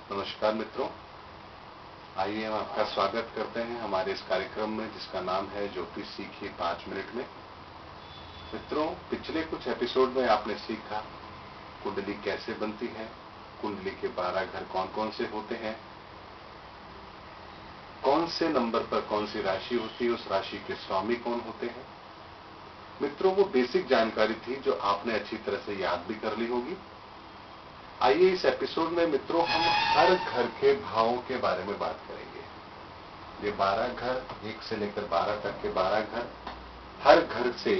नमस्कार मित्रों, आइए हम आपका स्वागत करते हैं हमारे इस कार्यक्रम में जिसका नाम है ज्योतिष सीखिए 5 मिनट में। मित्रों, पिछले कुछ एपिसोड में आपने सीखा कुंडली कैसे बनती है, कुंडली के 12 घर कौन कौन से होते हैं, कौन से नंबर पर कौन सी राशि होती है, उस राशि के स्वामी कौन होते हैं। मित्रों, वो बेसिक जानकारी थी जो आपने अच्छी तरह से याद भी कर ली होगी। आइए इस एपिसोड में मित्रों हम हर घर के भावों के बारे में बात करेंगे। ये 12 घर, 1 से लेकर 12 तक के 12 घर, हर घर से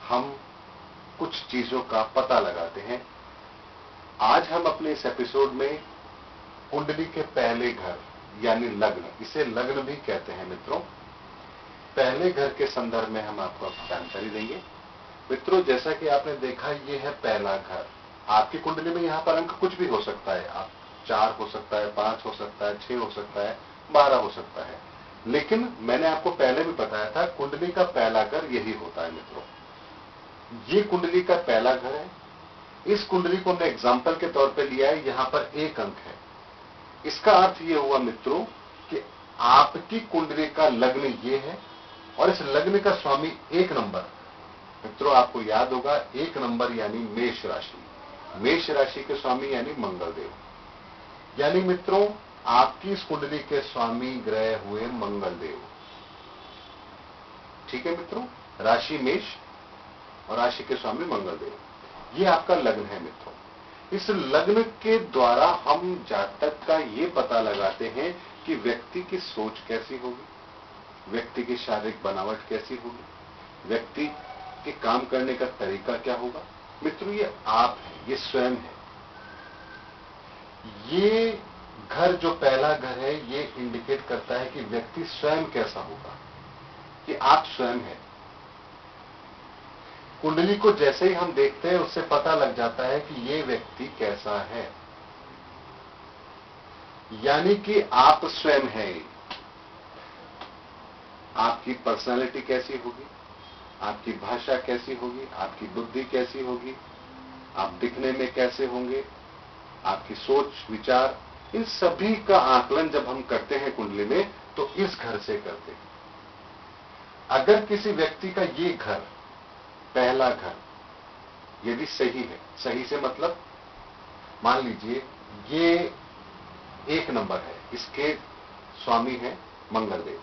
हम कुछ चीजों का पता लगाते हैं। आज हम अपने इस एपिसोड में कुंडली के पहले घर यानी लग्न, इसे लग्न भी कहते हैं मित्रों, पहले घर के संदर्भ में हम आपको जानकारी देंगे। मित्रों, जैसा कि आपने देखा, ये है पहला घर। आपकी कुंडली में यहां पर अंक कुछ भी हो सकता है, आप 4 हो सकता है, 5 हो सकता है, 6 हो सकता है, 12 हो सकता है, लेकिन मैंने आपको पहले भी बताया था कुंडली का पहला घर यही होता है। मित्रों, ये कुंडली का पहला घर है। इस कुंडली को मैं एग्जाम्पल के तौर पे लिया है, यहां पर 1 अंक है। इसका अर्थ यह हुआ मित्रों कि आपकी कुंडली का लग्न ये है और इस लग्न का स्वामी 1 नंबर। मित्रों, आपको याद होगा 1 नंबर यानी मेष राशि, मेष राशि के स्वामी यानी मंगलदेव। यानी मित्रों, आपकी इस कुंडली के स्वामी ग्रह हुए मंगलदेव। ठीक है मित्रों, राशि मेष और राशि के स्वामी मंगलदेव, ये आपका लग्न है। मित्रों, इस लग्न के द्वारा हम जातक का ये पता लगाते हैं कि व्यक्ति की सोच कैसी होगी, व्यक्ति की शारीरिक बनावट कैसी होगी, व्यक्ति के काम करने का तरीका क्या होगा। मित्रों, ये आप हैं, ये स्वयं है। ये घर जो पहला घर है, ये इंडिकेट करता है कि व्यक्ति स्वयं कैसा होगा, कि आप स्वयं हैं। कुंडली को जैसे ही हम देखते हैं उससे पता लग जाता है कि ये व्यक्ति कैसा है, यानी कि आप स्वयं हैं। आपकी पर्सनालिटी कैसी होगी, आपकी भाषा कैसी होगी, आपकी बुद्धि कैसी होगी, आप दिखने में कैसे होंगे, आपकी सोच विचार, इन सभी का आकलन जब हम करते हैं कुंडली में तो इस घर से करते हैं। अगर किसी व्यक्ति का ये घर, पहला घर, यदि सही है, सही से मतलब मान लीजिए ये 1 नंबर है, इसके स्वामी है मंगलदेव।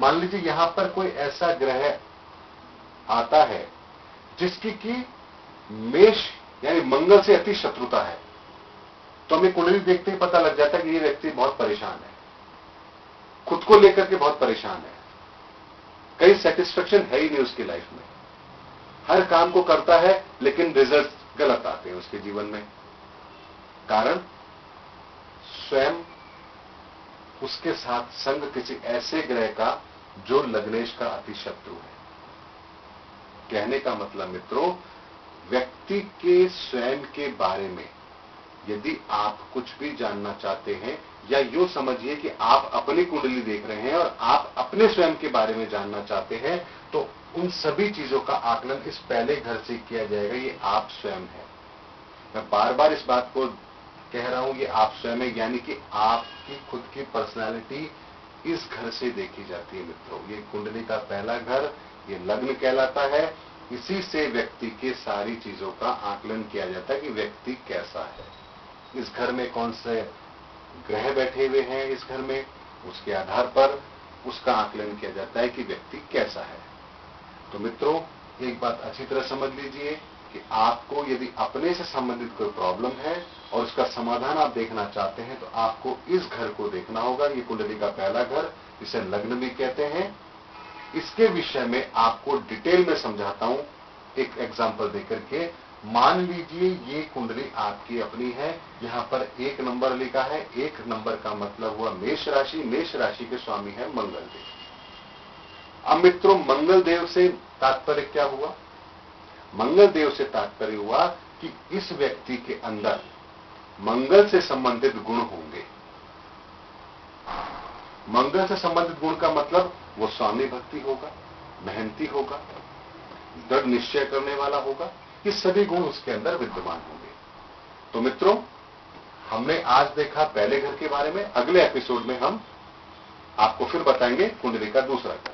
मान लीजिए यहां पर कोई ऐसा ग्रह आता है जिसकी कि मेष यानी मंगल से अति शत्रुता है, तो हमें कुंडली देखते ही पता लग जाता है कि ये व्यक्ति बहुत परेशान है, खुद को लेकर के बहुत परेशान है, कहीं सेटिस्फेक्शन है ही नहीं उसकी लाइफ में, हर काम को करता है लेकिन रिजल्ट गलत आते हैं उसके जीवन में। कारण स्वयं उसके साथ संग किसी ऐसे ग्रह का जो लग्नेश का अति शत्रु है। कहने का मतलब मित्रों, व्यक्ति के स्वयं के बारे में यदि आप कुछ भी जानना चाहते हैं, या यूं समझिए कि आप अपनी कुंडली देख रहे हैं और आप अपने स्वयं के बारे में जानना चाहते हैं, तो उन सभी चीजों का आकलन इस पहले घर से किया जाएगा। ये आप स्वयं है। मैं बार बार इस बात को कह रहा हूं, ये आप स्वयं है, यानी कि आपकी खुद की पर्सनालिटी इस घर से देखी जाती है। मित्रों, ये कुंडली का पहला घर, ये लग्न कहलाता है। इसी से व्यक्ति के सारी चीजों का आकलन किया जाता है कि व्यक्ति कैसा है, इस घर में कौन से ग्रह बैठे हुए हैं, इस घर में उसके आधार पर उसका आकलन किया जाता है कि व्यक्ति कैसा है। तो मित्रों, एक बात अच्छी तरह समझ लीजिए कि आपको यदि अपने से संबंधित कोई प्रॉब्लम है और उसका समाधान आप देखना चाहते हैं, तो आपको इस घर को देखना होगा। ये कुंडली का पहला घर, इसे लग्न भी कहते हैं। इसके विषय में आपको डिटेल में समझाता हूं एक एग्जाम्पल देकर के। मान लीजिए ये कुंडली आपकी अपनी है, यहां पर 1 नंबर लिखा है। 1 नंबर का मतलब हुआ मेष राशि, मेष राशि के स्वामी है मंगलदेव। अब मित्रों, मंगलदेव से तात्पर्य क्या हुआ? मंगलदेव से तात्पर्य हुआ कि इस व्यक्ति के अंदर मंगल से संबंधित गुण होंगे। मंगल से संबंधित गुण का मतलब वो स्वामी भक्ति होगा, मेहनती होगा, दृढ़ निश्चय करने वाला होगा। ये सभी गुण उसके अंदर विद्यमान होंगे। तो मित्रों, हमने आज देखा पहले घर के बारे में, अगले एपिसोड में हम आपको फिर बताएंगे कुंडली का दूसरा घर।